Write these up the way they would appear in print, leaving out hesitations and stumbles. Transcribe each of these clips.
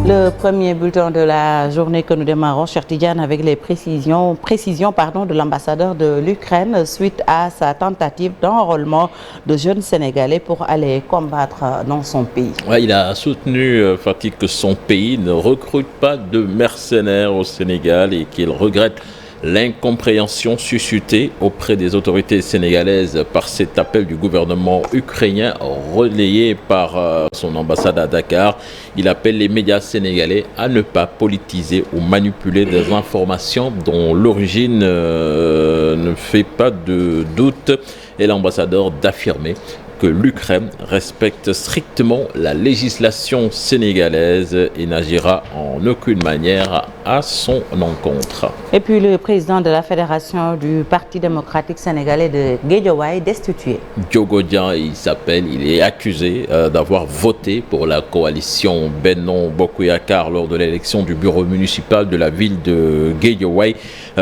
Le premier bulletin de la journée que nous démarrons, Cheikh Tidiane, avec les précisions de l'ambassadeur de l'Ukraine suite à sa tentative d'enrôlement de jeunes Sénégalais pour aller combattre dans son pays. Ouais, il a soutenu, Fatih, que son pays ne recrute pas de mercenaires au Sénégal et qu'il regrette l'incompréhension suscitée auprès des autorités sénégalaises par cet appel du gouvernement ukrainien relayé par son ambassade à Dakar. Il appelle les médias sénégalais à ne pas politiser ou manipuler des informations dont l'origine ne fait pas de doute, et l'ambassadeur d'affirmer que l'Ukraine respecte strictement la législation sénégalaise et n'agira en aucune manière à son encontre. Et puis le président de la Fédération du Parti démocratique sénégalais de Guédiawaye destitué. Diogo Dieng, il est accusé d'avoir voté pour la coalition Benno Bokk Yakaar lors de l'élection du bureau municipal de la ville de Guédiawaye,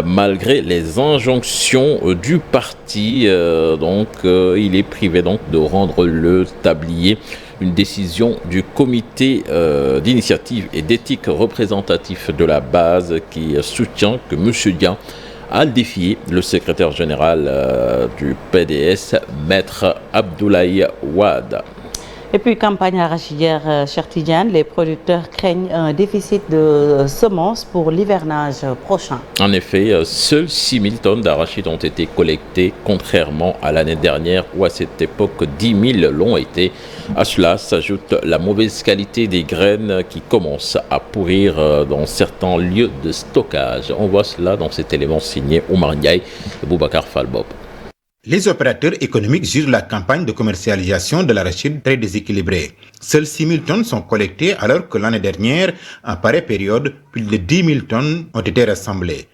malgré les injonctions du parti. Il est privé de rendre le tablier. Une décision du comité d'initiative et d'éthique représentatif de la base qui soutient que M. Dieng a défié le secrétaire général du PDS, Maître Abdoulaye Wade. Et puis, campagne arachidière, Cheikh Tidiane, les producteurs craignent un déficit de semences pour l'hivernage prochain. En effet, seules 6 000 tonnes d'arachides ont été collectées, contrairement à l'année dernière où à cette époque 10 000 l'ont été. À cela s'ajoute la mauvaise qualité des graines qui commencent à pourrir dans certains lieux de stockage. On voit cela dans cet élément signé Oumar Ndiaye et Boubacar Falbob. Les opérateurs économiques jugent la campagne de commercialisation de l'arachide très déséquilibrée. Seules 6 000 tonnes sont collectées alors que l'année dernière, en pareille période, plus de 10 000 tonnes ont été rassemblées.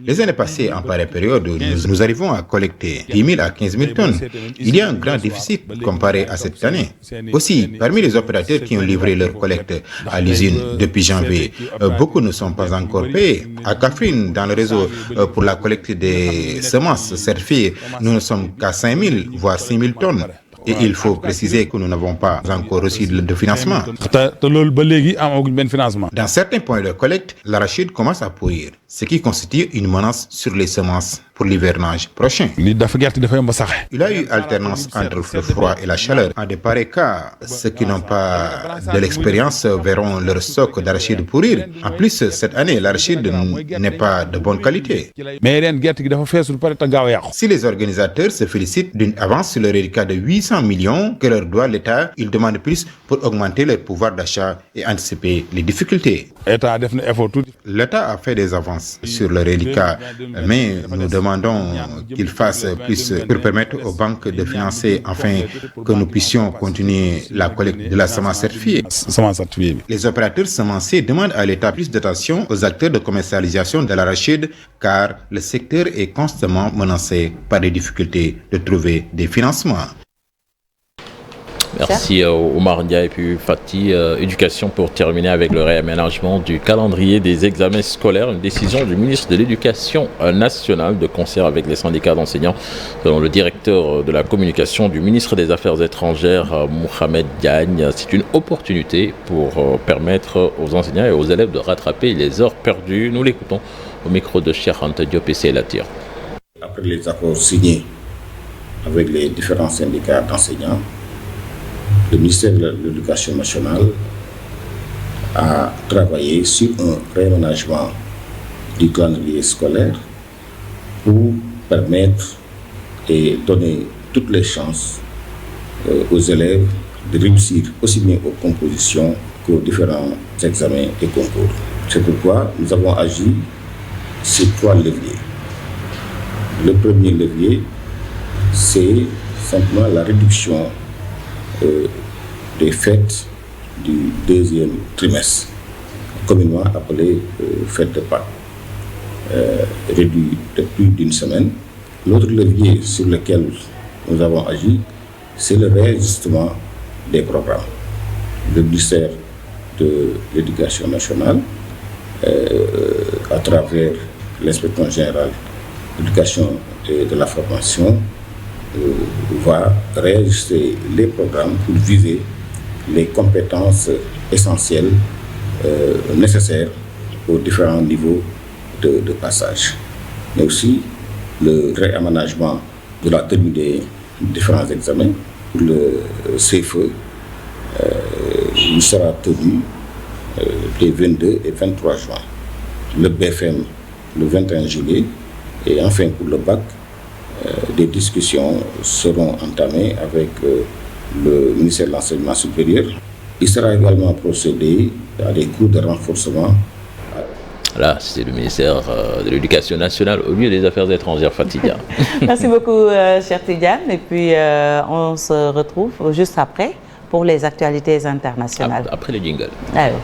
Les années passées, en pareille période, nous arrivons à collecter 10 000 à 15 000 tonnes. Il y a un grand déficit comparé à cette année. Aussi, parmi les opérateurs qui ont livré leur collecte à l'usine depuis janvier, beaucoup ne sont pas encore payés. À Kaffrine, dans le réseau pour la collecte des semences certifiées, nous ne sommes qu'à 5 000, voire 6 000 tonnes. Et il faut préciser que nous n'avons pas encore reçu de financement. Dans certains points de collecte, l'arachide commence à pourrir, ce qui constitue une menace sur les semences pour l'hivernage prochain. Il y a eu alternance entre le froid et la chaleur. En de pareils cas, ceux qui n'ont pas de l'expérience verront leur stock d'arachide pourrir. En plus, cette année, l'arachide n'est pas de bonne qualité. Si les organisateurs se félicitent d'une avance sur le reliquat de 800 millions que leur doit l'État, ils demandent plus pour augmenter leur pouvoir d'achat et anticiper les difficultés. L'État a fait des avances sur le reliquat, mais nous demandons qu'il fasse plus pour permettre aux banques de financer afin que nous puissions continuer la collecte de la semence certifiée. Les opérateurs semenciers demandent à l'État plus d'attention aux acteurs de commercialisation de l'arachide car le secteur est constamment menacé par des difficultés de trouver des financements. Merci Oumar Ndiaye et puis Fatih. Éducation pour terminer avec le réaménagement du calendrier des examens scolaires. Une décision du ministre de l'Éducation nationale de concert avec les syndicats d'enseignants. Selon le directeur de la communication du ministre des Affaires étrangères, Mohamed Diagne, c'est une opportunité pour permettre aux enseignants et aux élèves de rattraper les heures perdues. Nous l'écoutons au micro de Cheikh Anta Diop et Selatir. Après les accords signés avec les différents syndicats d'enseignants, le ministère de l'Éducation nationale a travaillé sur un réaménagement du calendrier scolaire pour permettre et donner toutes les chances aux élèves de réussir aussi bien aux compositions qu'aux différents examens et concours. C'est pourquoi nous avons agi sur 3 leviers. Le premier levier, c'est simplement la réduction des fêtes du 2e trimestre, communément appelé fête de Pâques, réduit de plus d'une semaine. L'autre levier sur lequel nous avons agi, c'est le réajustement des programmes. Le ministère de l'Éducation nationale, à travers l'inspecteur général de l'Éducation et de la formation, va réajuster les programmes pour viser les compétences essentielles nécessaires aux différents niveaux de passage. Mais aussi le réaménagement de la tenue des différents examens. Le CFE il sera tenu les 22 et 23 juin. Le BFM le 21 juillet. Et enfin pour le bac, des discussions seront entamées avec le ministère de l'Enseignement supérieur. Il sera également procédé à des cours de renforcement. Là, c'est le ministère de l'Éducation nationale au lieu des Affaires étrangères, Fatidia. Merci beaucoup, cher Tidiane. Et puis, on se retrouve juste après pour les actualités internationales. Après le jingle. Alors.